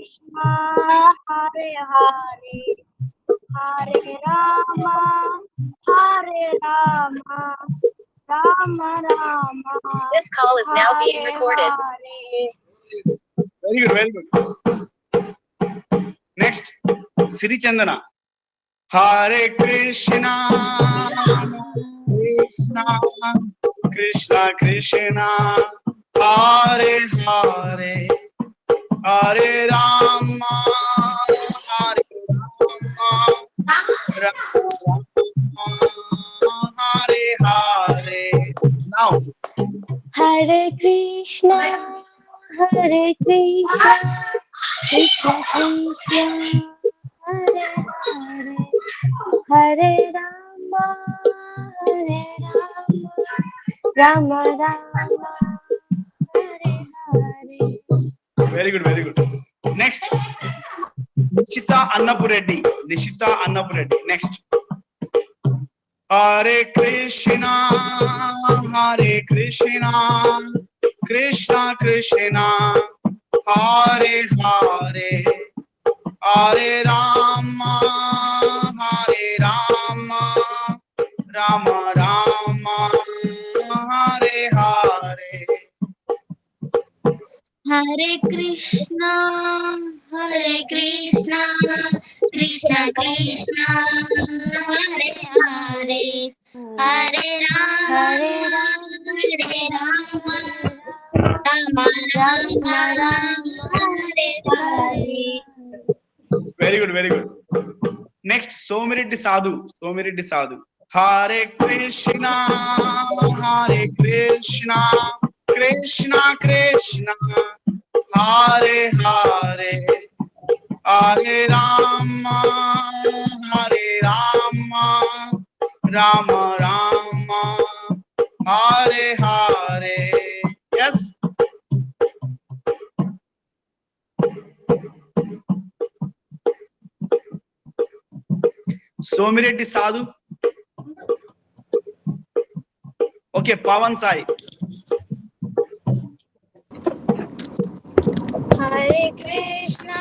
Krishna, Hare Hare, Hare Rama, Hare Rama, Rama Rama. This call is now being recorded. Very good, very good. Next, Sri Chandana. Hare Krishna, Krishna, Krishna Krishna, Hare Hare, Hare Rama, Hare Rama, Hare Hare. Now, Hare Krishna, Hare Krishna, Krishna Krishna, Hare Hare, Hare Rama, Hare Rama, Rama Rama, Hare Hare. very good, very good. Next, Nishita Annapureddy. Nishita Annapureddy. Next. Hare Krishna, Hare Krishna, Krishna Krishna, Hare Hare, Hare Rama, Hare Rama, Rama Rama, Hare Hare. Hare Krishna, Krishna Krishna, Hare Hare, Hare Rama, Rama Rama, Hare Hare. Very good, very good. Next, Somireddy Sadhu. Somireddy Sadhu. Hare Krishna, Hare Krishna, Krishna Krishna, Hare Hare, Hare Rama, Hare Rama, Rama Rama, Hare Hare. Yes. Somireddy Sadhu. Okay, Pawan Sai. Hare Krishna,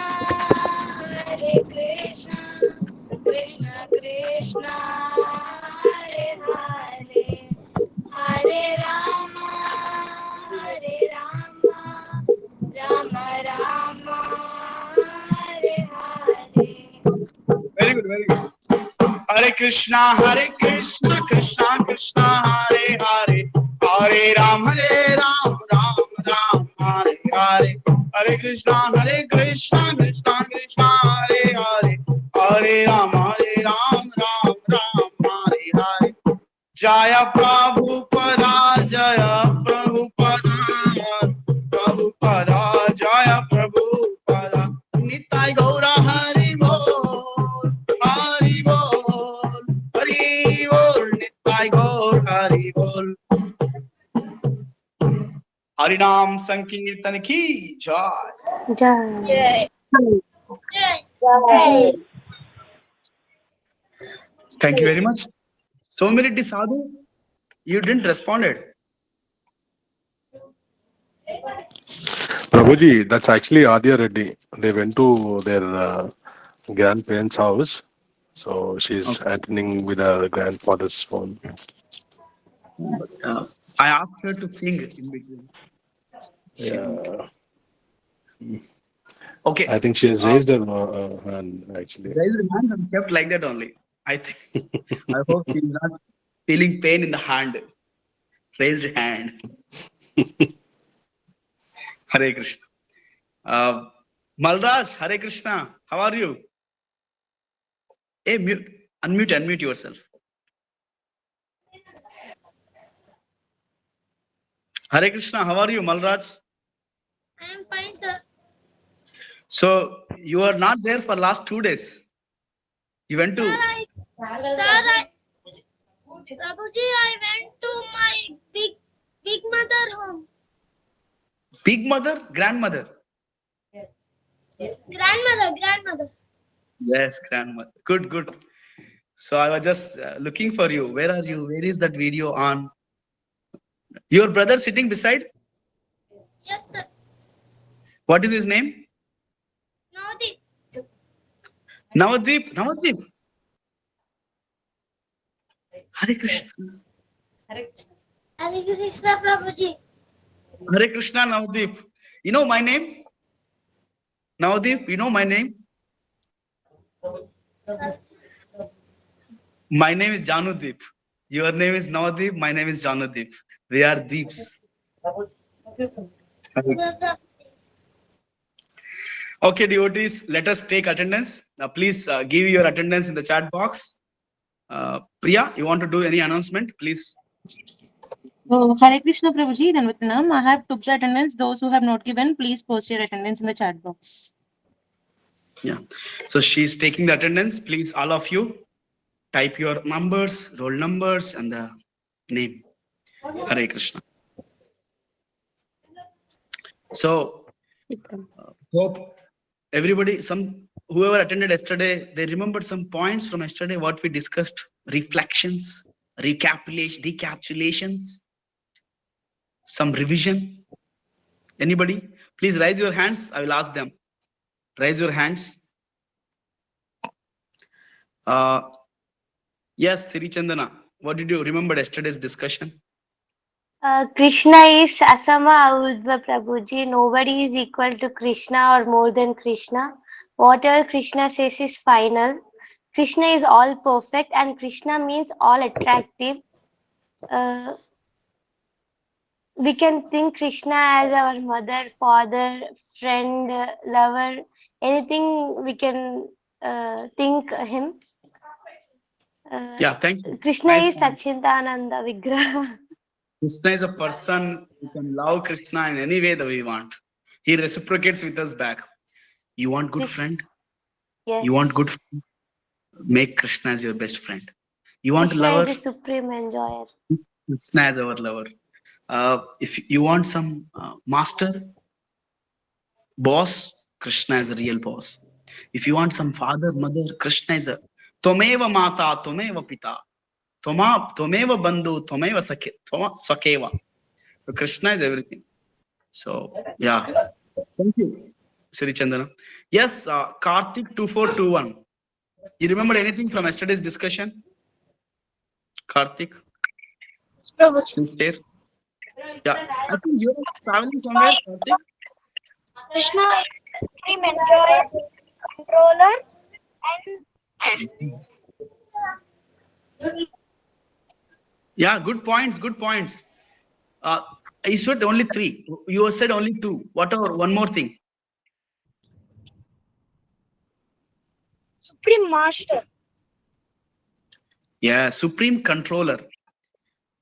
Krishna Krishna, Hare Hare, Hare Rama, Rama Rama, Hare Hare. Very good, very good. Hare Krishna, Krishna Krishna, Hare Hare, Hare Ram, Ram Ram, Hare Hare. Hare Krishna, Krishna Krishna, Hare Hare, Hare Ram, Ram Ram, Hare Hare. Jaya Prabhupada, Jaya Prabhupada, Prabhupada, Jaya Prabhupada. Nitai Gaura Hari Bol, Hari Bol, Hari Bol, Nitai Gaur Hari Bol. Harinam Sankirtan ki jai. Jai. Thank you very much. Somireddy Sadhu, you didn't responded. Prabhuji, that's actually Adya Reddy. They went to their grandparents' house. So she's attending with her grandfather's phone. I asked her to sing in between. Yeah. Okay. I think she has raised her hand actually. Raised hand and kept like that only. I think. I hope she's not feeling pain in the hand. Raised hand. Hare Krishna. Malraj, Hare Krishna. How are you? Hey, unmute yourself. Hare Krishna, how are you, Malraj? I am fine, sir. So you are not there for last 2 days. You went to. Prabhuji, I went to my big mother home. Big mother, grandmother. Grandmother. Yes, grandmother. Good. So I was just looking for you. Where are you? Where is that video on? Your brother sitting beside? Yes, sir. What is his name? No Navadip. Hare Krishna. Hare Krishna, Prabhuji. Hare Krishna, Navadip. You know my name? Navadip, you know my name? My name is Jahnudvipa. Your name is Navadip. My name is Jahnudvipa. We are Deeps. Okay, devotees, let us take attendance. Please give your attendance in the chat box. Priya, you want to do any announcement, please? Hare Krishna, Prabhuji, then Vietnam. I have took the attendance. Those who have not given, please post your attendance in the chat box. Yeah. So she's taking the attendance. Please, all of you, type your numbers, roll numbers, and the name. Hare Krishna. So, hope everybody, whoever attended yesterday, they remembered some points from yesterday, what we discussed, reflections, recapitulations, some revision. Anybody? Please raise your hands. I will ask them. Raise your hands. Yes, Siri Chandana, what did you remember yesterday's discussion? Krishna is Asama Audva Prabhuji. Nobody is equal to Krishna or more than Krishna. Whatever Krishna says is final. Krishna is all perfect and Krishna means all attractive. We can think Krishna as our mother, father, friend, lover, anything we can think him. Yeah, thank you. Krishna Nice is point. Sachidananda Vigraha. Krishna is a person who can love Krishna in any way that we want. He reciprocates with us back. You want good friend? Yes. You want good friend? Make Krishna as your best friend. You want Krishna lover? is the supreme enjoyer. Krishna as our lover. If you want some master, boss, Krishna is a real boss. If you want some father, mother, Krishna is a Tvameva Mata, Tvameva Pita, Tvameva Bandhu, Tvameva Sakeva. So Krishna is everything. So yeah, thank you, Sri Chandana. Yes, Karthik 2421. You remember anything from yesterday's discussion? Karthik, please share. Yeah, I think you're traveling somewhere, Karthik. Krishna is supreme enjoyer, controller, and Yeah, good points. Good points. You said only 3. You said only 2. Whatever. One more thing. supreme master. Yeah, supreme controller,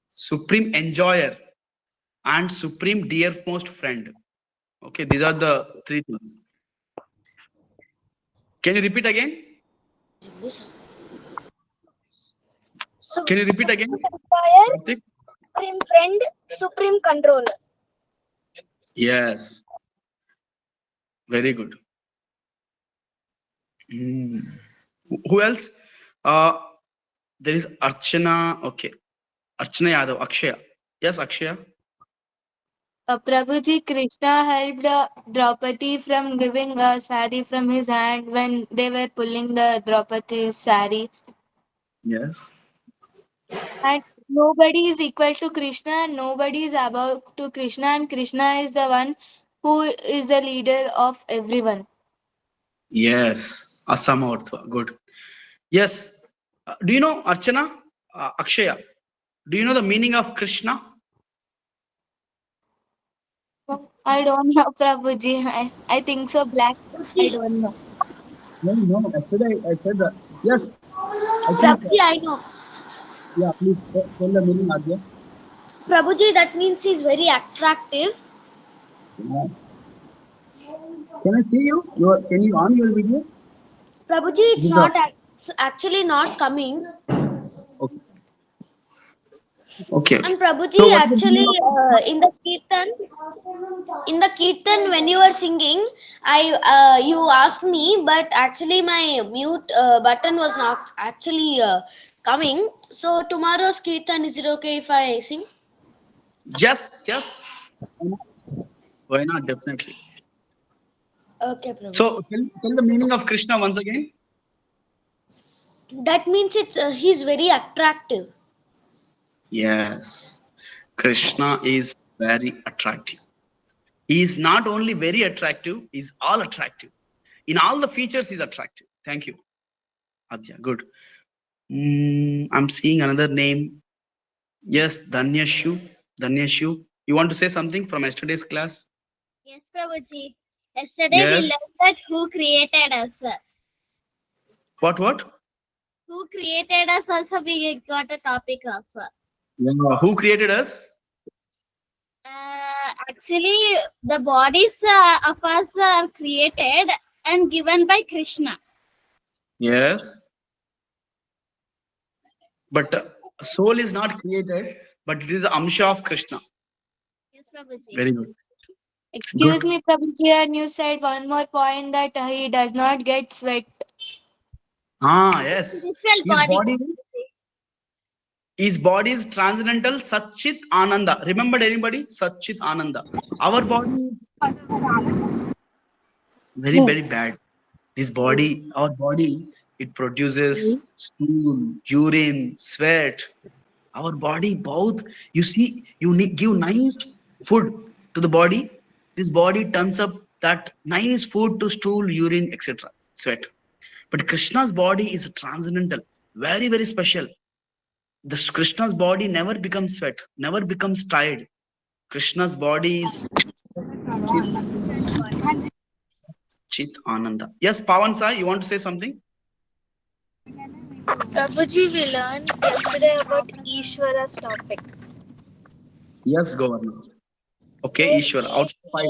supreme enjoyer, and supreme dearmost friend. Okay, these are the 3 things. Can you repeat again? Can you repeat again? Enjoyer, supreme friend, supreme controller. Yes. Very good. Who else? There is Archana. Okay. Archana Yadav. Akshaya. Yes, Akshaya. Prabhuji, Krishna helped Draupadi from giving a sari from his hand when they were pulling the Draupadi's sari. Yes. And nobody is equal to Krishna, nobody is above to Krishna, and Krishna is the one who is the leader of everyone. Yes. Asamartha. Good. Yes. Do you know Archana? Akshaya. Do you know the meaning of Krishna? I don't know, Prabhuji. I think so. Black. I don't know. No. Yesterday I said that. Yes. I think. Prabhuji, I know. Yeah, please tell the meaning, Adya. Prabhuji, that means he's very attractive. Yeah. Can I see you? Can you on your video? Prabhuji, it's not actually not coming. Okay. Okay. And Prabhuji, So what is the actually, meaning of in the kirtan, when you were singing, you asked me, but actually my mute button was not actually coming. So tomorrow's kirtan, is it okay if I sing? Yes. Why not? Definitely. Okay, Prabhuji. So tell the meaning of Krishna once again. That means he's very attractive. Yes. Krishna is very attractive. He is not only very attractive, he's all attractive. In all the features, he's attractive. Thank you, Adya. Good. I'm seeing another name. Yes, Danyashu. Danyashu. You want to say something from yesterday's class? Yes, Prabhuji. Yesterday we Yes. learned that who created us. What? Who created us also we got a topic also. Yeah. Who created us? Actually, the bodies of us are created and given by Krishna. Yes. But soul is not created, but it is the Amsha of Krishna. Yes, Prabhuji. Very good. Excuse Good. me, Prabhuji, and you said one more point that he does not get sweat. Yes. Spiritual body. His body is transcendental, Satchit Ananda. Remembered anybody? Satchit Ananda. Our body is very, very bad. This body, our body, it produces stool, urine, sweat. Our body, both, you see, give nice food to the body. This body turns up that nice food to stool, urine, etc. Sweat. But Krishna's body is transcendental, very, very special. This Krishna's body never becomes sweat, never becomes tired. Krishna's body is Chit, Chit Ananda. Yes, Pawan Sai, you want to say something? Prabhuji, we learned yesterday about Ishwara's topic. Yes, Governor. Okay, Ishwara, out of 5.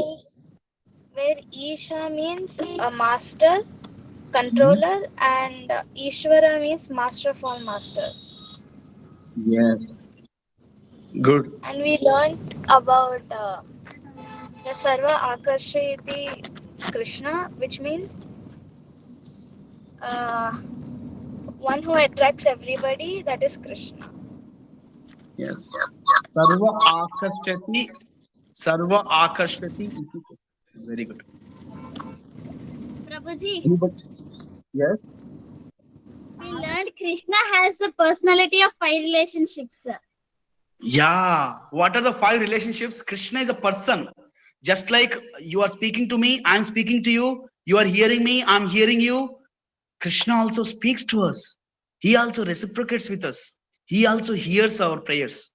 Where Isha means a master, controller, and Ishwara means master of all masters. Yes. Good. And we learned about the Sarva Akarshayati Krishna, which means one who attracts everybody, that is Krishna. Yes. Sarva Akarshati. Very good. Prabhuji, Anybody? Yes. we learned Krishna has a personality of 5 relationships. Yeah. What are the 5 relationships? Krishna is a person. Just like you are speaking to me, I am speaking to you. You are hearing me, I am hearing you. Krishna also speaks to us. He also reciprocates with us. He also hears our prayers.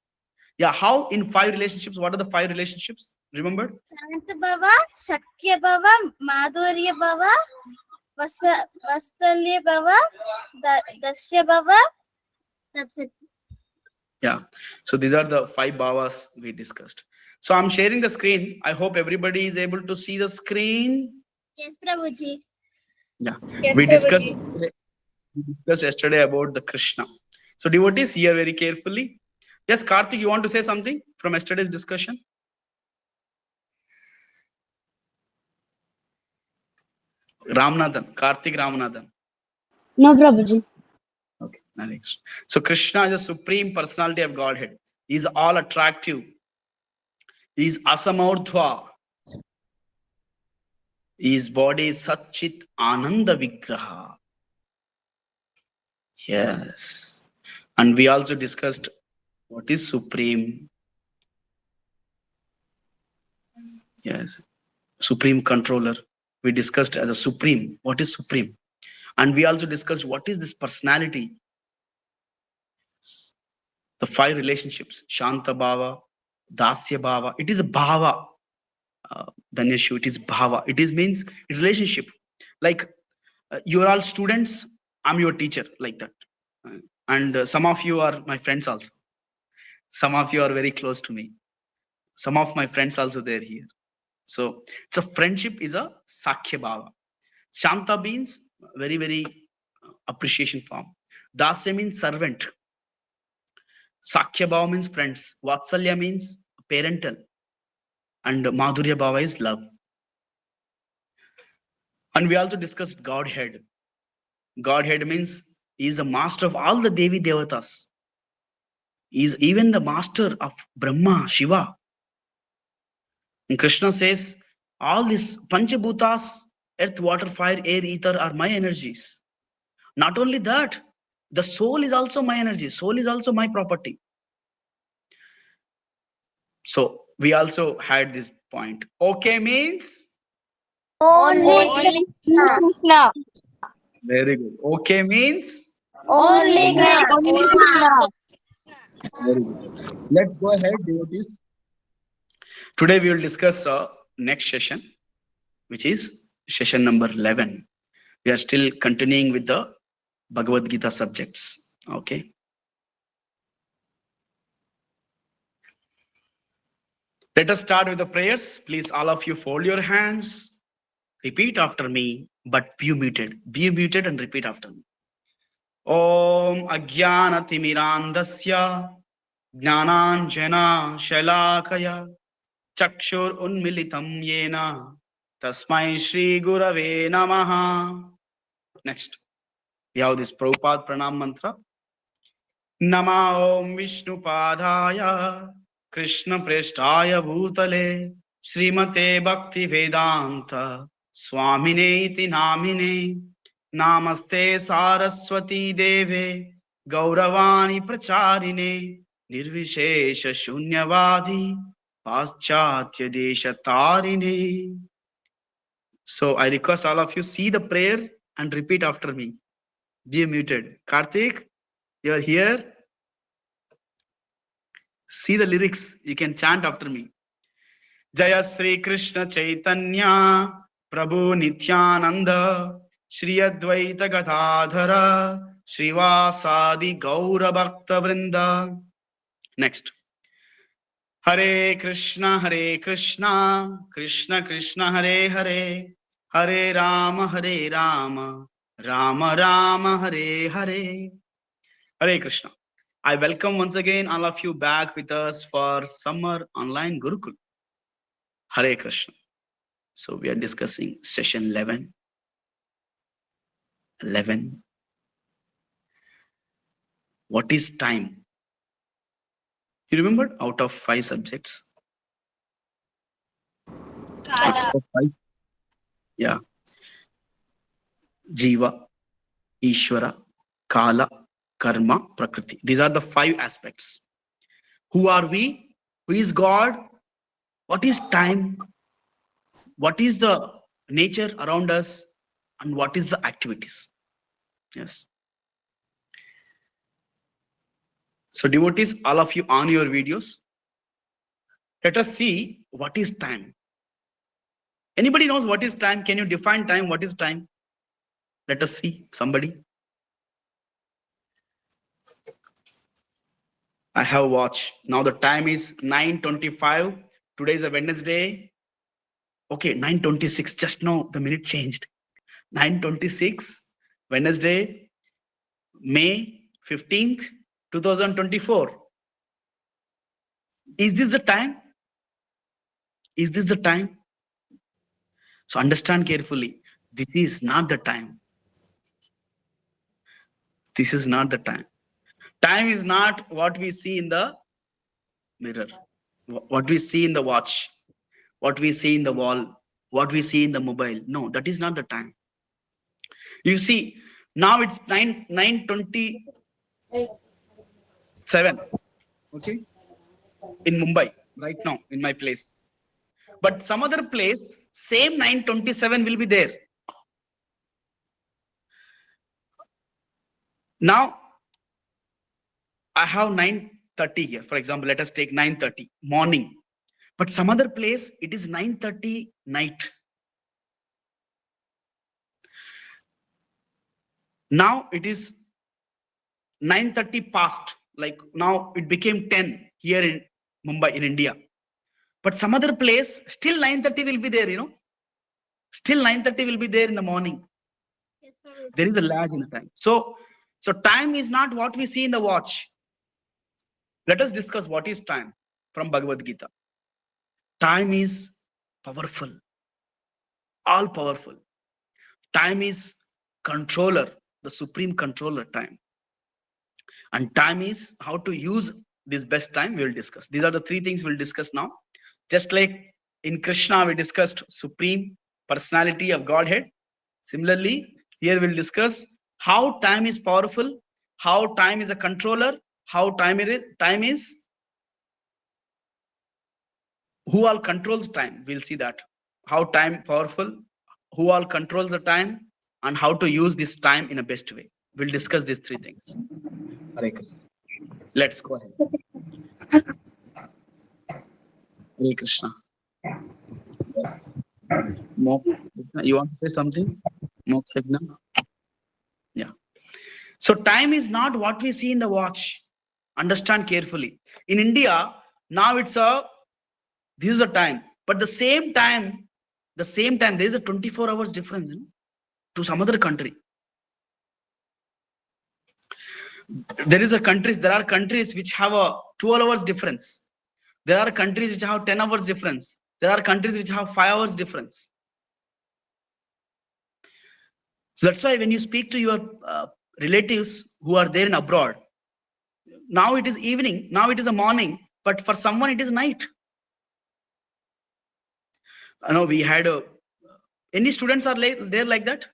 Yeah. How in 5 relationships? What are the 5 relationships? Remember? Shanta Bhava, Shakya Bhava, Madhurya Bhava, Vastalya Bhava, Dasya Bhava. That's it. Yeah. So these are the 5 bhavas we discussed. So I'm sharing the screen. I hope everybody is able to see the screen. Yes, Prabhuji. Yeah. Yes, We discussed Prabhuji. yesterday about the Krishna. So devotees, hear very carefully. Yes, Karthik, you want to say something from yesterday's discussion? Ramanathan, Karthik Ramanathan. No, Prabhuji. Okay, next. So Krishna is a supreme personality of Godhead. He is all attractive. He is asamurdhva. His body is Satchit Ananda Vigraha. Yes. And we also discussed what is supreme. Yes. Supreme controller. We discussed as a supreme. What is supreme? And we also discussed what is this personality. The 5 relationships. Shanta Bhava, Dasya Bhava. It is a Bhava. Danyashu, it is Bhava. It is means relationship. Like you are all students. I'm your teacher, like that. And some of you are my friends also. Some of you are very close to me. Some of my friends also there here. So it's a friendship is a Sakhya Bhava. Shanta means very, very appreciation form. Dasya means servant. Sakhya Bhava means friends. Vatsalya means parental. And Madhurya Bhava is love. And we also discussed Godhead. Godhead means he is the master of all the Devi Devatas. He is even the master of Brahma, Shiva. And Krishna says, all these Panchabhutas, earth, water, fire, air, ether are my energies. Not only that, The soul is also my energy. Soul is also my property. So we also had this point. Okay means Only Krishna. very good. Okay means Only Krishna. very good. Let's go ahead, devotees. Today we will discuss next session, which is session number 11. We are still continuing with the Bhagavad Gita subjects. Okay. Let us start with the prayers. Please, all of you, fold your hands. Repeat after me, but be muted. Be muted and repeat after me. Om Ajnana Timirandasya Jnananjana Shalakaya Chakshur Unmilitam Yena Tasmai Shri Gurave Namaha. Next, we have this Prabhupada Pranam Mantra. Nama Om Vishnu Padaya Krishna Preshtaya Bhutale Srimate Bhakti Vedanta Swamine iti namine Namaste Saraswati Deve Gauravani Pracharine Nirvishesha Shunyavadi Paschatya Desha Tarine. So I request all of you see the prayer and repeat after me. Be muted. Karthik, you are here. See the lyrics. You can chant after me. Jaya Sri Krishna Chaitanya Prabhu Nityananda Shri Advaita Gadadhara Srivasadi Gaura Bhakta Vrinda. Next. Hare Krishna Krishna Krishna Hare Hare Hare Rama Rama Rama Hare Hare. Hare Krishna. I welcome once again all of you back with us for summer online Gurukul. Hare Krishna. So we are discussing session 11. 11. What is time? You remember out of 5 subjects? Out of 5? Yeah. Jiva, Ishvara, Kala, Karma, Prakriti. These are the 5 aspects. Who are we? Who is God? What is time? What is the nature around us? And what is the activities? Yes. So devotees, all of you on your videos, let us see what is time. Anybody knows what is time? Can you define time? What is time? Let us see. Somebody. I have watch. Now the time is 9:25. Today is a Wednesday. Okay, 9:26. Just now the minute changed. 9:26. Wednesday, May 15th, 2024. Is this the time? Is this the time? So understand carefully. This is not the time. This is not the time. Time is not what we see in the mirror, what we see in the watch, what we see in the wall, what we see in the mobile. No, that is not the time. You see, now it's 9:27. Okay, in Mumbai right now in my place. But some other place, same 9:27 will be there. Now I have 9:30 here. For example, let us take 9:30 morning. But some other place, it is 9:30 night. Now it is 9:30 past. Like now it became 10 here in Mumbai, in India. But some other place, still 9:30 will be there, you know. Still 9:30 will be there in the morning. There is a lag in the time. So time is not what we see in the watch. Let us discuss what is time from Bhagavad Gita. Time is powerful, all powerful. Time is controller, the supreme controller, time. And time is how to use this best time. We will discuss. These are the 3 things we'll discuss now. Just like in Krishna, we discussed supreme personality of Godhead. Similarly, here we'll discuss how time is powerful, how time is a controller, how time is who all controls time. We'll see that. How time powerful, who all controls the time, and how to use this time in a best way. We'll discuss these three things. Hare Krishna. Let's go ahead. Hare Krishna. You want to say something? Yeah. So time is not what we see in the watch. Understand carefully. In India, now this is the time. But the same time, there is a 24 hours difference to some other country. There are countries which have a 12 hours difference. There are countries which have 10 hours difference. There are countries which have 5 hours difference. So that's why when you speak to your relatives who are there in abroad, now it is evening, now it is a morning, but for someone it is night. I know we had any students are there like that,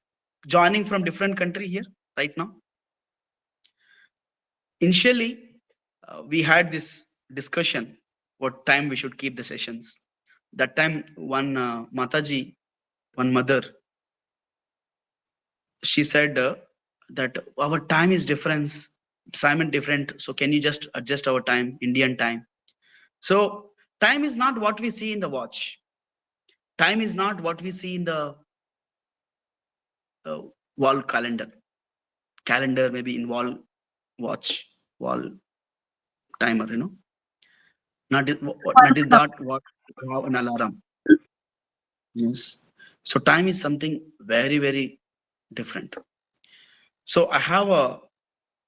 joining from different country here right now. Initially, we had this discussion what time we should keep the sessions. That time, one Mataji, one mother, she said that our time is different, Simon different. So can you just adjust our time, Indian time? So time is not what we see in the watch. Time is not what we see in the wall calendar. Calendar maybe in wall watch, wall timer, Not is that what an alarm. Yes. So time is something very, very different. So I have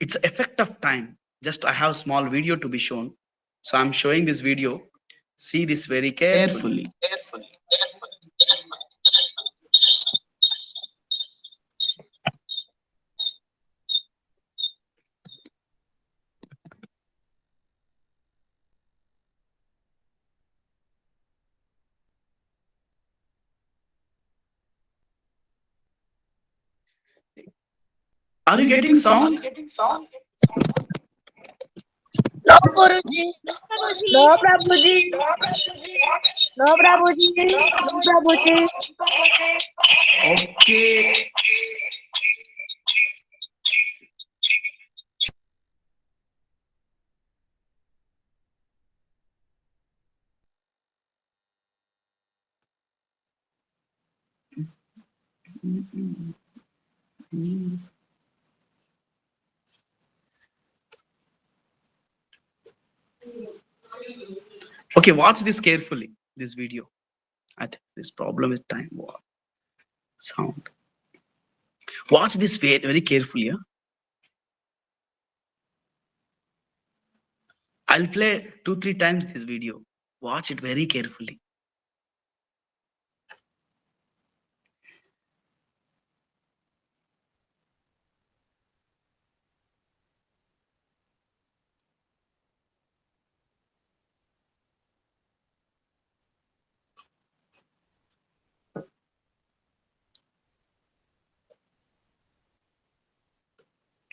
it's effect of time. Just I have small video to be shown. So I'm showing this video. See this very carefully. Are you getting sound? No, Guruji. No, Prabhuji. No, Prabhuji. No, Prabhuji. Okay. Okay, watch this carefully. This video. I think this problem is time. Sound. Watch this very carefully. Yeah? I'll play 2-3 times this video. Watch it very carefully.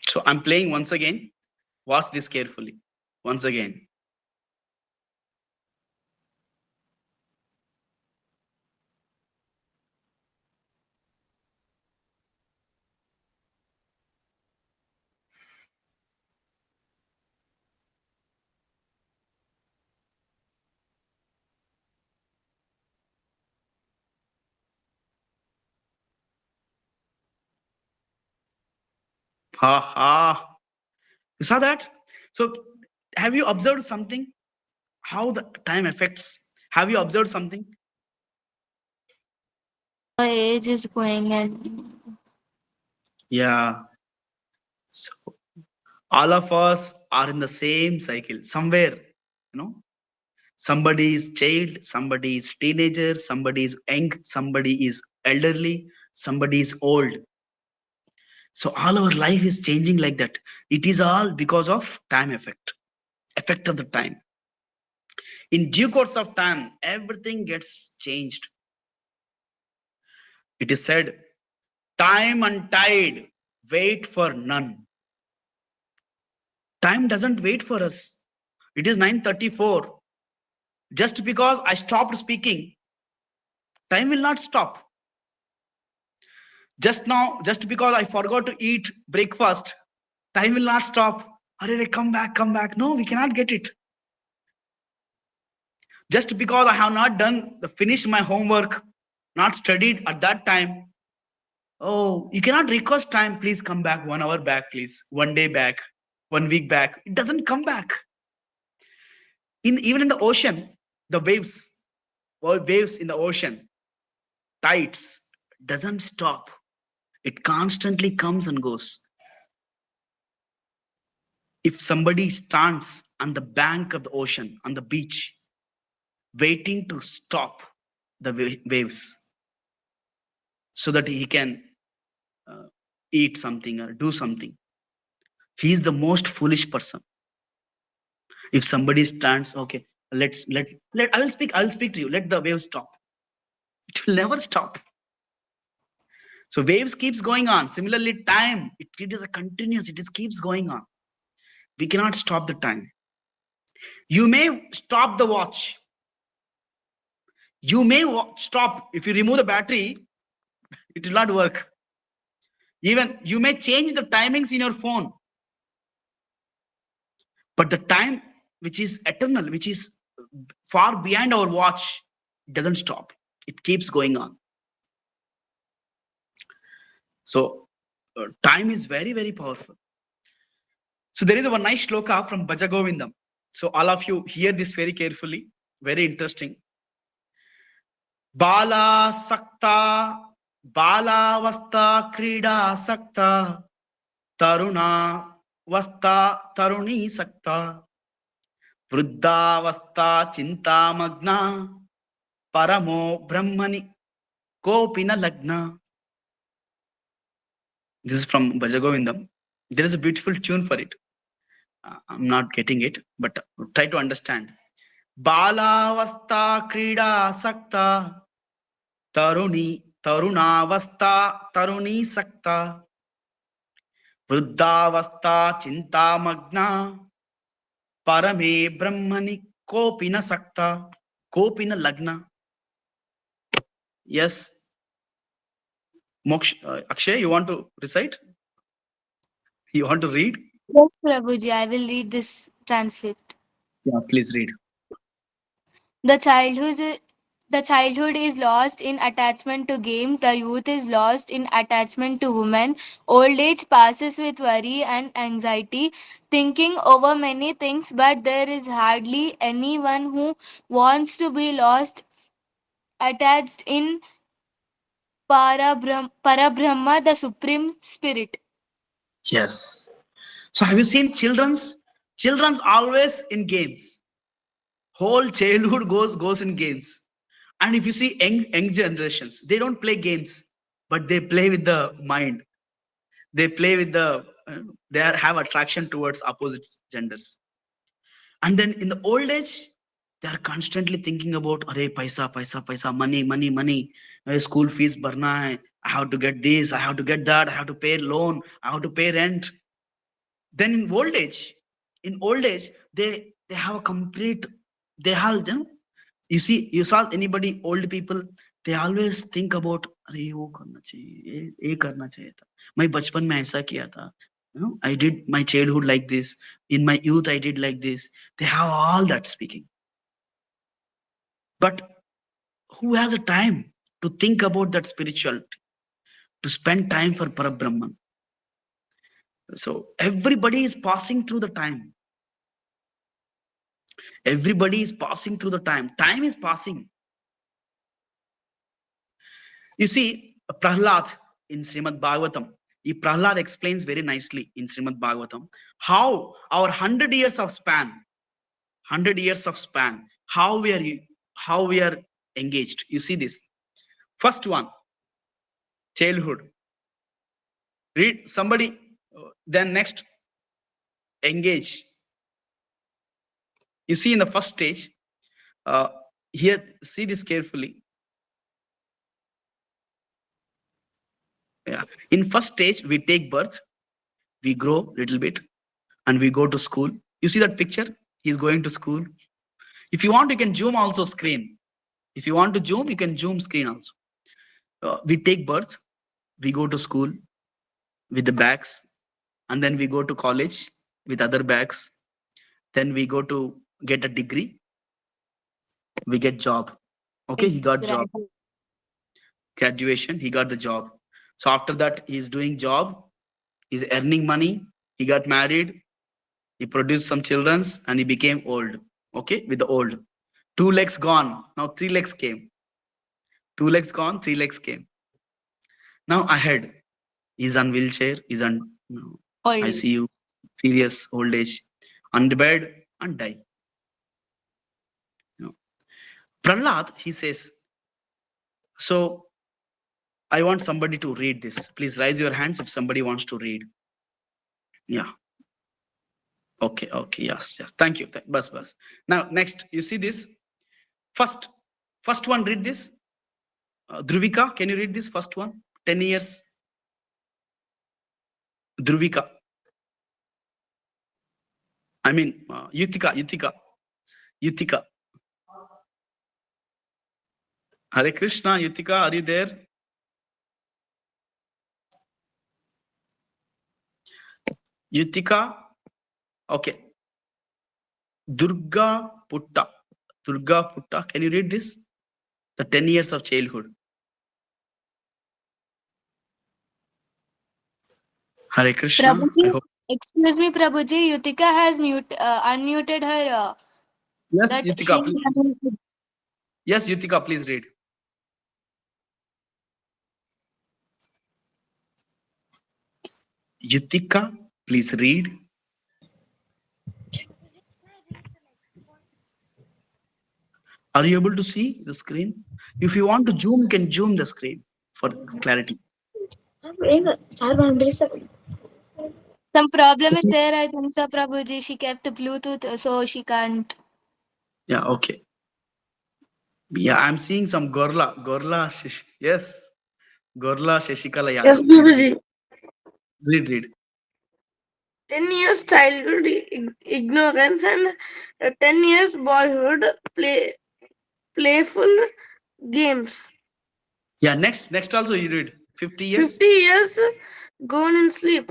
So I'm playing once again. Watch this carefully. Once again. Ha ha. You saw that? So have you observed something? How the time affects? Have you observed something? The age is going and Yeah. So all of us are in the same cycle somewhere, somebody is child, somebody is teenager, somebody is young, somebody is elderly, somebody is old. So all our life is changing like that. It is all because of time effect of the time. In due course of time, everything gets changed. It is said, time and tide wait for none. Time doesn't wait for us. It is 9:34. Just because I stopped speaking, time will not stop. Just now, just because I forgot to eat breakfast, time will not stop. Arey, come back, come back. No, we cannot get it. Just because I have not finished my homework, not studied at that time. Oh, you cannot request time. Please come back 1 hour back, please. 1 day back, 1 week back. It doesn't come back. Even in the ocean, the waves in the ocean, tides doesn't stop. It constantly comes and goes. If somebody stands on the bank of the ocean, on the beach, waiting to stop the waves so that he can eat something or do something, he is the most foolish person. If somebody stands, okay, let I will speak to you, let the waves stop. It will never stop. So waves keeps going on. Similarly, time, it is a continuous, it keeps going on. We cannot stop the time. You may stop the watch. You may stop. If you remove the battery, it will not work. Even you may change the timings in your phone. But the time which is eternal, which is far behind our watch, doesn't stop. It keeps going on. So time is very, very powerful. So there is one nice shloka from Bhajagovindam. So all of you hear this very carefully. Very interesting. Bala sakta, bala vasta krida sakta, taruna vasta taruni sakta, vruddha vasta chinta magna, paramo brahmani kopina lagna. This is from Bhajagovindam. There is a beautiful tune for it. I'm not getting it, but try to understand. Balavasta krida sakta, tarunavasta taruni sakta, vruddhavasta chinta magna, parame brahmani kopina sakta, kopina lagna. Yes. Akshay, you want to recite? You want to read? Yes, Prabhuji, I will read this translate. Yeah, please read. The childhood is lost in attachment to games. The youth is lost in attachment to women. Old age passes with worry and anxiety, thinking over many things, but there is hardly anyone who wants to be lost, attached in Parabrahma, the Supreme Spirit. Yes. So have you seen children's always in games? Whole childhood goes in games. And if you see young generations, they don't play games, but they play with the mind. They play with have attraction towards opposite genders. And then in the old age, they are constantly thinking about, arey, paisa, money, school fees barna hai, I have to get this, I have to get that, I have to pay loan, I have to pay rent. Then in old age, they have a complete, they have, you saw anybody, old people, they always think about, अरे वो करना चाहिए, ये करना चाहिए था, मैं बचपन में ऐसा किया था, I did my childhood like this, in my youth I did like this. They have all that speaking. But who has a time to think about that spirituality, to spend time for Parabrahman? So everybody is passing through the time. Everybody is passing through the time. Time is passing. You see, Prahlad in Srimad Bhagavatam, Prahlad explains very nicely in Srimad Bhagavatam how our 100 years of span, how we are engaged. You see this. First one, childhood. Read somebody, then next, engage. You see in the first stage, here, see this carefully. Yeah. In first stage, we take birth, we grow little bit, and we go to school. You see that picture? He's going to school. If you want, you can zoom also screen. If you want to zoom, you can zoom screen also. We take birth, we go to school with the bags, and then we go to college with other bags. Then we go to get a degree. We get job. Okay, he got job. Graduation, he got the job. So after that, he's doing job. He's earning money. He got married. He produced some children, and he became old. Okay, with the old. 2 legs gone. Now 3 legs came. 2 legs gone, 3 legs came. Now ahead, he's on wheelchair, he's on ICU, serious old age, on the bed and die. Prahlad, he says, so I want somebody to read this. Please raise your hands if somebody wants to read. Yeah. Okay, yes. Thank you. Bus. Now, next, you see this? First one, read this. Dhruvika, can you read this first one? 10 years. Dhruvika. I mean, Yutika. Hare Krishna, Yutika, are you there? Yutika, okay. Durga Putta, can you read this? The 10 years of childhood. Hare Krishna. Prabhuji, excuse me, Prabhuji. Yutika has unmuted her. Yes, Yutika, please. Yes, Yutika, please read. Yutika, please read. Are you able to see the screen? If you want to zoom, you can zoom the screen for clarity. Some problem is there, I think so, Prabhuji. She kept Bluetooth, so she can't. Yeah, okay. Yeah, I'm seeing some Gorla. Yes. Gorla Shashikala. Yes, Guruji. Read. 10 years childhood ignorance and 10 years boyhood playful games. Yeah, next also you read. 50 years. 50 years gone in sleep.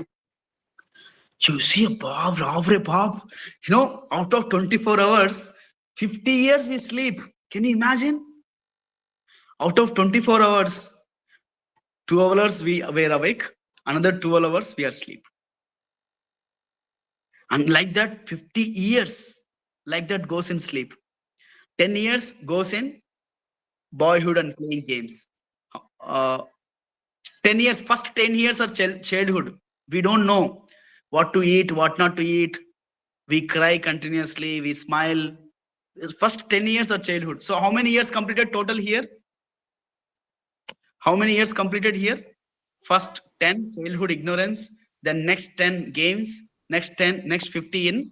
You see, Bob. You know, out of 24 hours, 50 years we sleep. Can you imagine? Out of 24 hours, 2 hours we were awake, another 12 hours we are asleep. And like that, 50 years, like that goes in sleep. 10 years goes in boyhood and playing games. 10 years, first 10 years are childhood. We don't know what to eat, what not to eat. We cry continuously, we smile. First 10 years are childhood. So how many years completed total here? How many years completed here? First 10 childhood ignorance, then next 10 games, next 50 in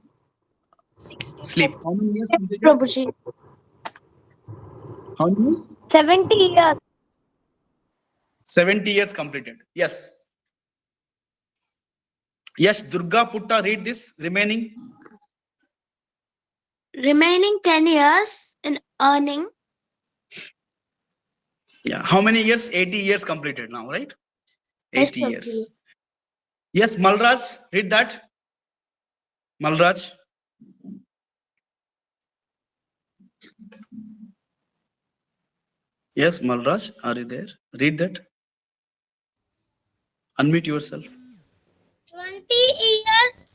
sleep. How many years completed? Prabhuji. How many? 70 years. 70 years completed. Yes. Yes, Durga Putta, read this. Remaining 10 years in earning. Yeah. How many years? 80 years completed now, right? 80 years. Yes, Malraj, read that. Malraj. Yes, Malraj, are you there? Read that. Unmute yourself. 20 years.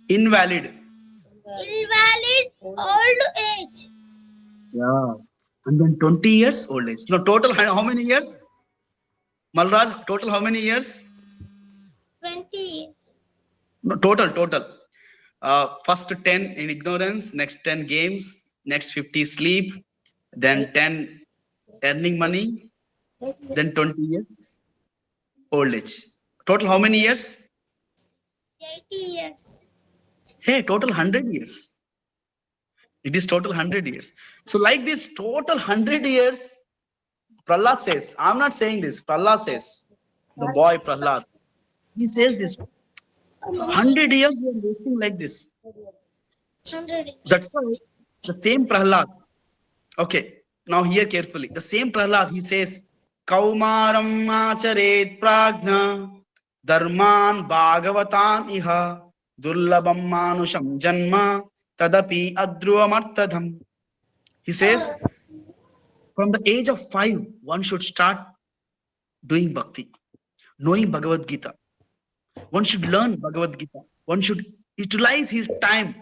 Invalid Old age. Yeah. And then 20 years old age. No, total how many years? Malraj, total how many years? 20 years. No, total. First 10 in ignorance, next 10 games, next 50 sleep, then 10 earning money, then 20 years old age. Total how many years? 80 years. Hey, total 100 years. It is total 100 years. So like this total 100 years, Prahlad says, I'm not saying this, Prahlad says, the boy Prahlad, He says this. 100 years we are wasting like this. That's why the same Prahlad. Okay, now hear carefully. The same Prahlad, he says, Kaumaram acharet prajna dharman bhagavatan iha durlabam manusham janma tadapi adruvamartadham. He says, from the age of 5, one should start doing bhakti, knowing Bhagavad Gita. One should learn Bhagavad Gita. One should utilize his time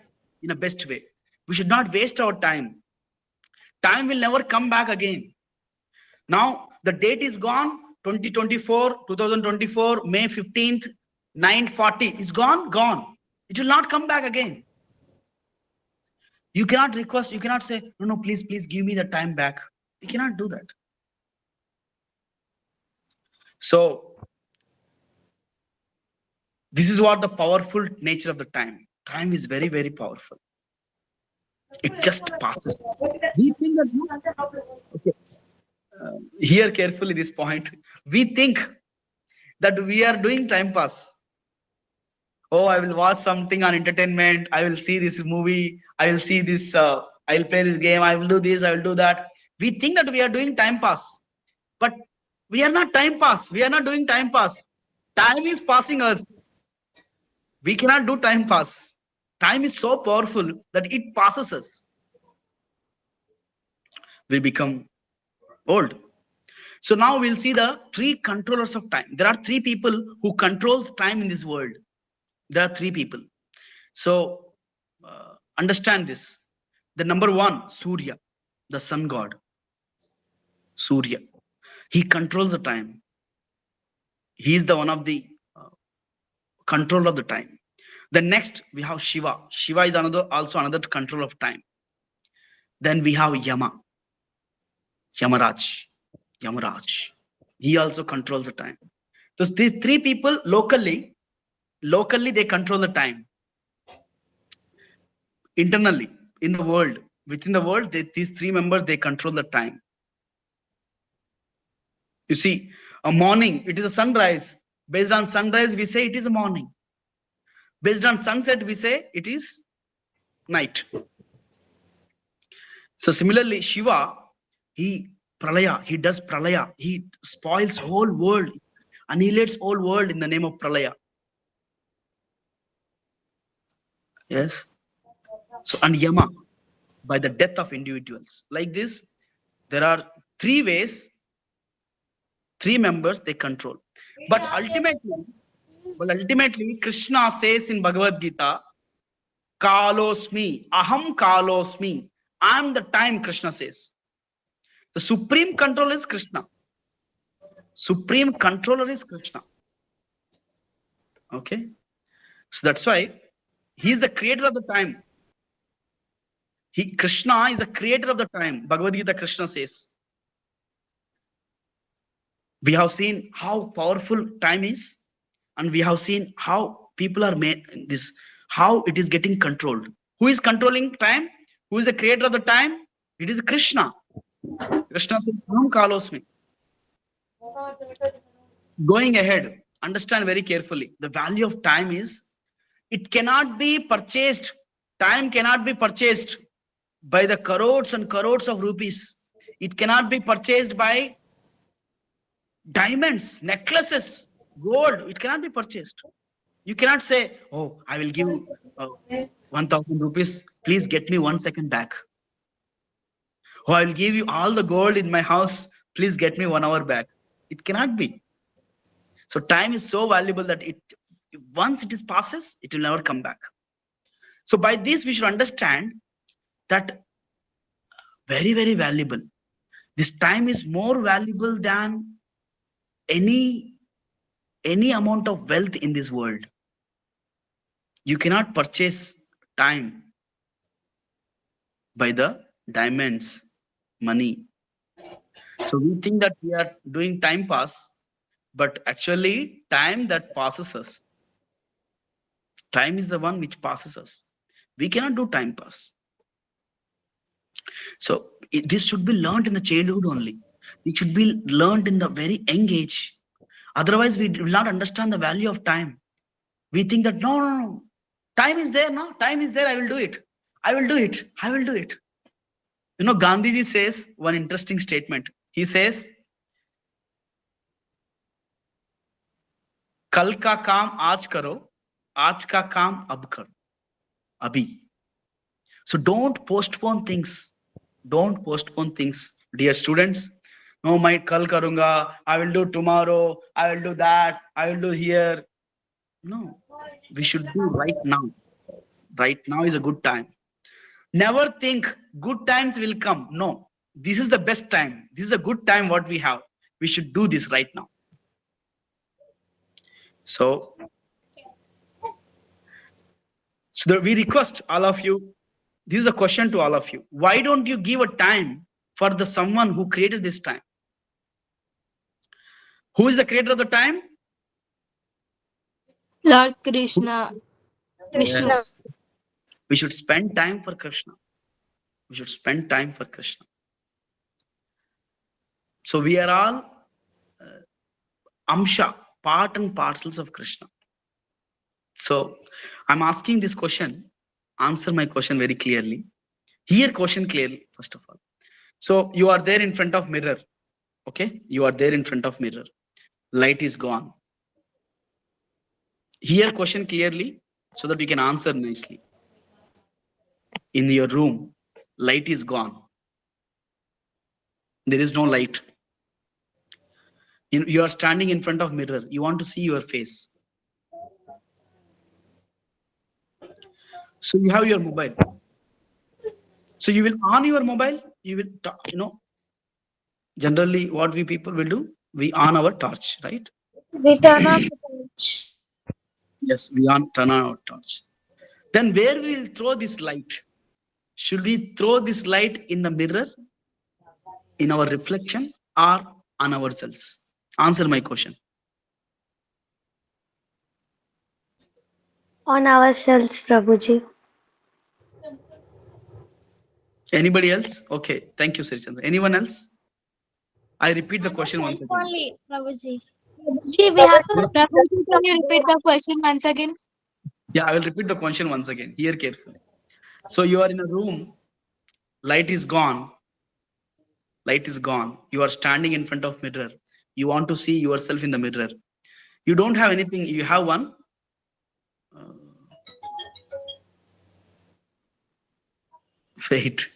in a best way. We should not waste our time. Time will never come back again. Now, the date is gone, 2024, May 15th, 9:40 is gone. It will not come back again. You cannot request, you cannot say, no, please give me the time back. You cannot do that. So, this is what the powerful nature of the time. Time is very, very powerful. It just passes. We think that, okay, hear carefully this point. We think that we are doing time pass. Oh, I will watch something on entertainment. I will see this movie. I will see this. I will play this game. I will do this. I will do that. We think that we are doing time pass, but we are not time pass. We are not doing time pass. Time is passing us. We cannot do time pass. Time is so powerful that it passes us. We become old. So now we'll see the 3 controllers of time. There are 3 people who controls time in this world. There are 3 people. So understand this. The number 1, Surya, the sun god. Surya. He controls the time. He is the one of the control of the time. Then next we have Shiva. Shiva is also another control of time. Then we have Yamaraj. He also controls the time. So these 3 people locally they control the time. Internally, in the world, within the world, these 3 members, they control the time. You see, a morning, it is a sunrise. Based on sunrise, we say it is a morning. Based on sunset, we say it is night. So similarly, Shiva, he does pralaya. He spoils whole world, annihilates whole world in the name of pralaya. Yes. So, and Yama, by the death of individuals. Like this, there are 3 ways, 3 members they control. But ultimately, Krishna says in Bhagavad Gita, Kalosmi, Aham Kalosmi. I am the time, Krishna says. The supreme controller is Krishna. Supreme controller is Krishna. Okay. So that's why he is the creator of the time. Krishna is the creator of the time. Bhagavad Gita, Krishna says. We have seen how powerful time is, and we have seen how people are made this, how it is getting controlled. Who is controlling time? Who is the creator of the time? It is Krishna. Krishna says, Aham Kalosmi. Going ahead, understand very carefully. The value of time is, it cannot be purchased. Time cannot be purchased by the crores and crores of rupees. It cannot be purchased by diamonds, necklaces, gold. It cannot be purchased. You cannot say, oh, I will give 1,000 rupees. Please get me 1 second back. Oh, I will give you all the gold in my house. Please get me 1 hour back. It cannot be. So time is so valuable that once it passes, it will never come back. So by this, we should understand that very, very valuable. This time is more valuable than any amount of wealth in this world. You cannot purchase time by the diamonds, money. So we think that we are doing time pass, but actually time that passes us. Time is the one which passes us. We cannot do time pass. So this should be learned in the childhood only. It should be learned in the very young age. Otherwise, we will not understand the value of time. We think that no, time is there, no, time is there. I will do it. I will do it. I will do it. You know, Gandhiji says one interesting statement. He says, "Kal ka kaam aaj karo, aaj ka kaam ab karo, abhi." So don't postpone things. Don't postpone things, dear students. No, my kal karunga. I will do tomorrow. I will do that. I will do here. No, we should do right now. Right now is a good time. Never think good times will come. No, this is the best time. This is a good time what we have. We should do this right now. So we request all of you. This is a question to all of you. Why don't you give a time for the someone who created this time? Who is the creator of the time? Lord Krishna. Vishnu. Yes. We should spend time for Krishna. We should spend time for Krishna. So we are all amsha, part and parcels of Krishna. So I'm asking this question. Answer my question very clearly. Hear question clearly, first of all. So you are there in front of mirror. Okay, you are there in front of mirror. Light is gone. Hear question clearly so that you can answer nicely. In your room, light is gone. There is no light. You are standing in front of mirror. You want to see your face. So you have your mobile. So you will on your mobile. You will, generally what we people will do, we on our torch, right? We turn on the torch. Yes, we turn on our torch. Then where we will throw this light? Should we throw this light in the mirror, in our reflection, or on ourselves? Answer my question. On ourselves, Prabhuji. Anybody else? Okay, thank you, Srichandra. Anyone else? I repeat the question once again. Only, Prabhuji. Prabhuji, we have to. Prabhuji, can you repeat the question once again? Yeah, I will repeat the question once again. Hear carefully. So you are in a room, light is gone. Light is gone. You are standing in front of mirror. You want to see yourself in the mirror. You don't have anything. You have one. Wait.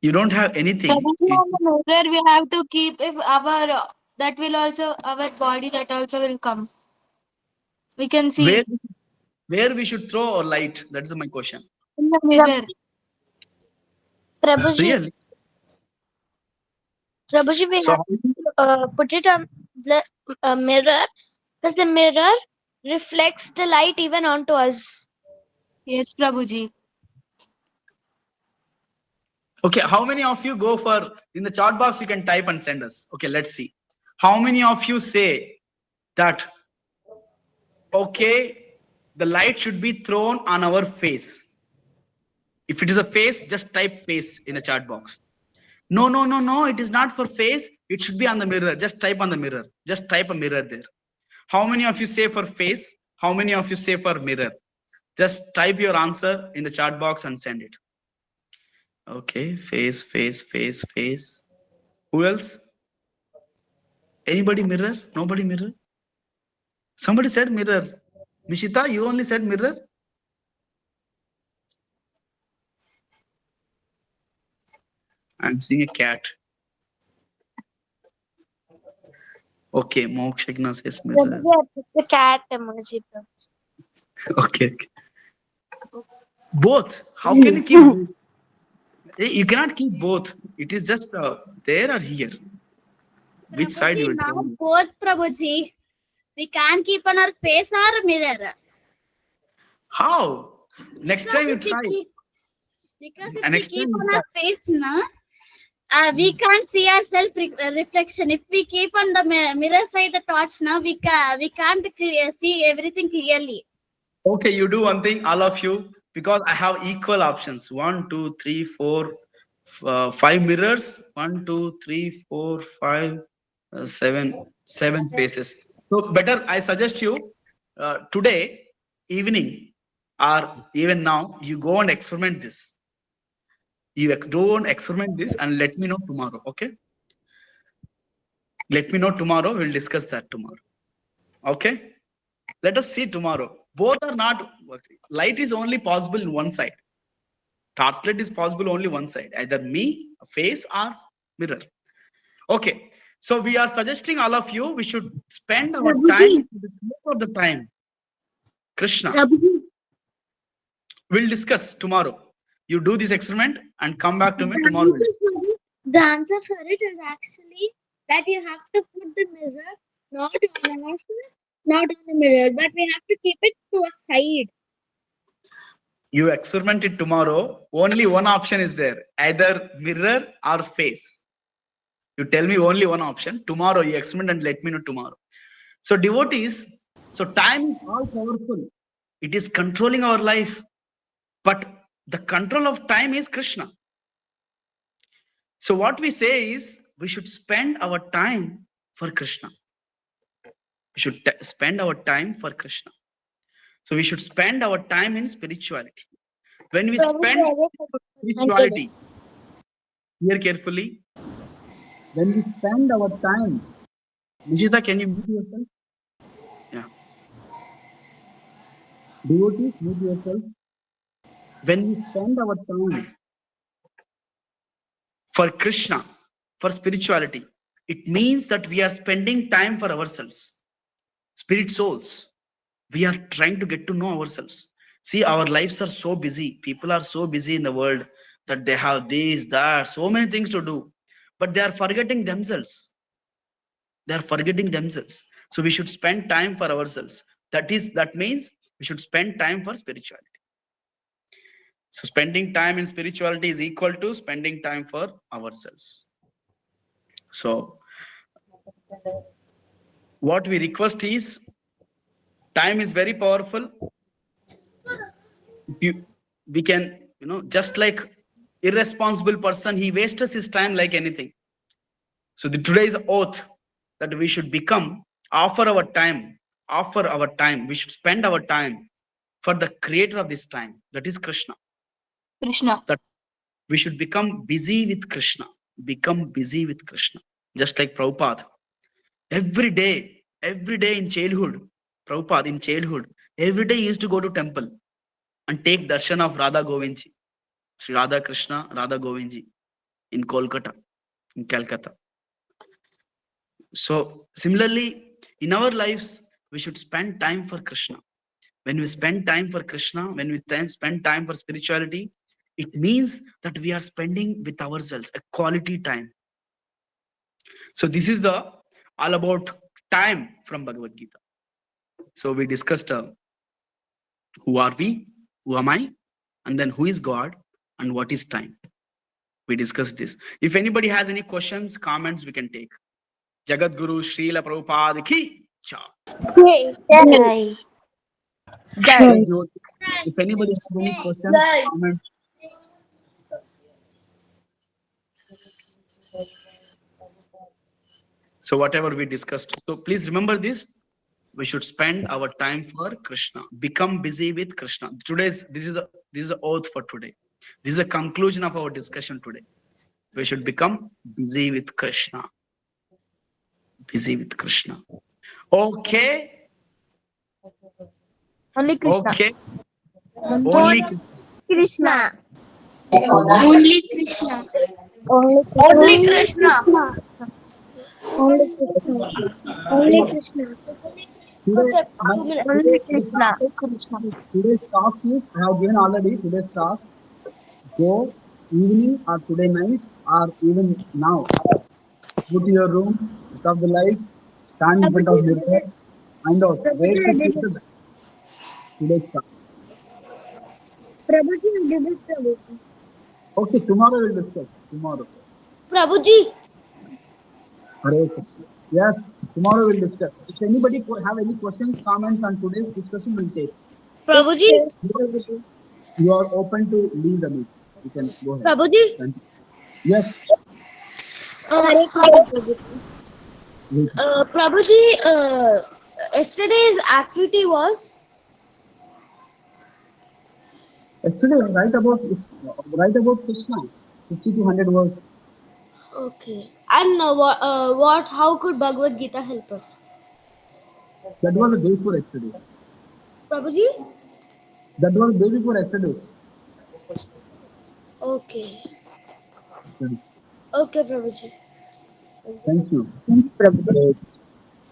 You don't have anything. Prabhuji, on the mirror, we have to keep if our that will also our body that also will come. We can see Where we should throw our light? That's my question. in the mirror. Prabhuji, Really? Prabhuji, we So have to put it on the mirror because the mirror reflects the light even onto us. Yes, Prabhuji. okay, how many of you go for in the chat box? You can type and send us. Okay, let's see. How many of you say that? Okay, the light should be thrown on our face. If it is a face, just type face in a chat box. No, no, no, no. It is not for face. It should be on the mirror. Just type on the mirror. Just type a mirror there. How many of you say for face? How many of you say for mirror? Just type your answer in the chat box and send it. Okay, face, face, face, face. Who else? Anybody mirror? Nobody mirror? Somebody said mirror. Mishita, you only said mirror? I'm seeing a cat. Okay, Mokshagna says mirror. The cat emoji. Okay. Both. How can you keep both? You cannot keep both. It is just there or here. Which side you will Now tell me? both, Prabhuji. We can keep on our face or mirror. How? Next Because time you if we try. Because And if next we keep time you on our face, na, we can't see our self reflection. If we keep on the mirror side the torch, na, we can't see everything clearly. Okay, you do one thing, all of you, because I have equal options. 1, 2, 3, 4, 5 mirrors. 1, 2, 3, 4, 5, 7 faces. So better, I suggest you today evening or even now, you go and experiment this. You go and experiment this and let me know tomorrow. Okay. Let me know tomorrow. We'll discuss that tomorrow. Okay. Let us see tomorrow. Both are not working. Light is only possible in one side. Torchlight is possible only one side, either me, a face, or mirror. Okay. So we are suggesting all of you, we should spend our time for the time. Krishna. We'll discuss tomorrow. You do this experiment and come back to me tomorrow. The answer for it is actually that you have to put the mirror not on the noses, not on the mirror, but we have to keep it to a side. You experiment it tomorrow. Only one option is there, either mirror or face. You tell me only one option. Tomorrow you experiment and let me know tomorrow. So devotees, so time is all powerful. It is controlling our life. But the control of time is Krishna. So what we say is we should spend our time for Krishna. We should spend our time for Krishna. So we should spend our time in spirituality. When we spend spirituality, hear carefully. When we spend our time, Nishita, can you mute yourself? Yeah. Devotees, mute yourself. When we spend our time for Krishna, for spirituality, it means that we are spending time for ourselves, spirit souls. We are trying to get to know ourselves. See, our lives are so busy. People are so busy in the world that they have this, that, so many things to do, but they are forgetting themselves. They are forgetting themselves. So we should spend time for ourselves. That means we should spend time for spirituality. So spending time in spirituality is equal to spending time for ourselves. So what we request is, time is very powerful. We can, just like irresponsible person, he wastes his time like anything. So today's oath that we should become, offer our time. We should spend our time for the creator of this time, that is Krishna. That we should become busy with Krishna. Become busy with Krishna. Just like Prabhupada. Every day in childhood, Prabhupada in childhood, every day he used to go to temple and take darshan of Radha Govindji, Sri Radha Krishna, Radha Govindji in Kolkata, in Calcutta. So similarly, in our lives, we should spend time for Krishna. When we spend time for Krishna, when we spend time for spirituality, it means that we are spending with ourselves a quality time. So this is all about time from Bhagavad Gita. So we discussed who are we, who am I, and then who is God, and what is time. We discussed this. If anybody has any questions, comments, we can take. Jagat Guru Srila Prabhupada ki cha. Jai. If anybody has any questions, comments. So whatever we discussed. So please remember this. We should spend our time for Krishna. Become busy with Krishna. This is the oath for today. This is a conclusion of our discussion today. We should become busy with Krishna. Busy with Krishna. Okay. Only Krishna. Okay. Only Krishna. Only Krishna. Only Krishna. Only Krishna. Only Krishna. Only Krishna. Today's task is, I have given already today's task. Go evening or today night or even now. Go to your room, switch off the lights, stand in front of the mirror, find out where to put the today's task. Okay, tomorrow we'll discuss. Tomorrow. Prabhuji, Hare Krishna. Yes, tomorrow we'll discuss. If anybody have any questions, comments on today's discussion, we'll take. Prabhuji, You are open to leave the meet. You can go ahead. Prabhuji. Thank you. Yes. Prabhuji, Yesterday's activity was Yesterday, write about Krishna, 50 to 100 words. okay. And what? How could Bhagavad Gita help us? That was the day before yesterday. Prabhuji? That was the day before yesterday. Okay. Okay, Prabhuji. Thank you. Prabhuji.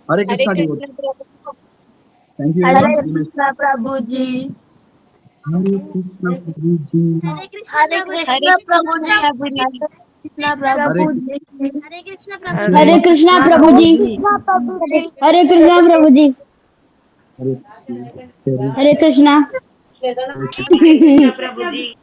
Hare Krishna, Hare devotees. Krishna Prabhuji. Thank you, Hare everyone. Krishna Prabhuji. Hare Krishna, Prabhuji. Hare Krishna Hare Prabhuji. Krishna Prabhuji. Krishna Hare Prabhuji. Hare Krishna Hare Prabhuji. Hare Krishna Prabhuji. Hare Krishna Prabhuji. Krishna. Hare Krishna. Hare Krishna. Krishna Prabhuji.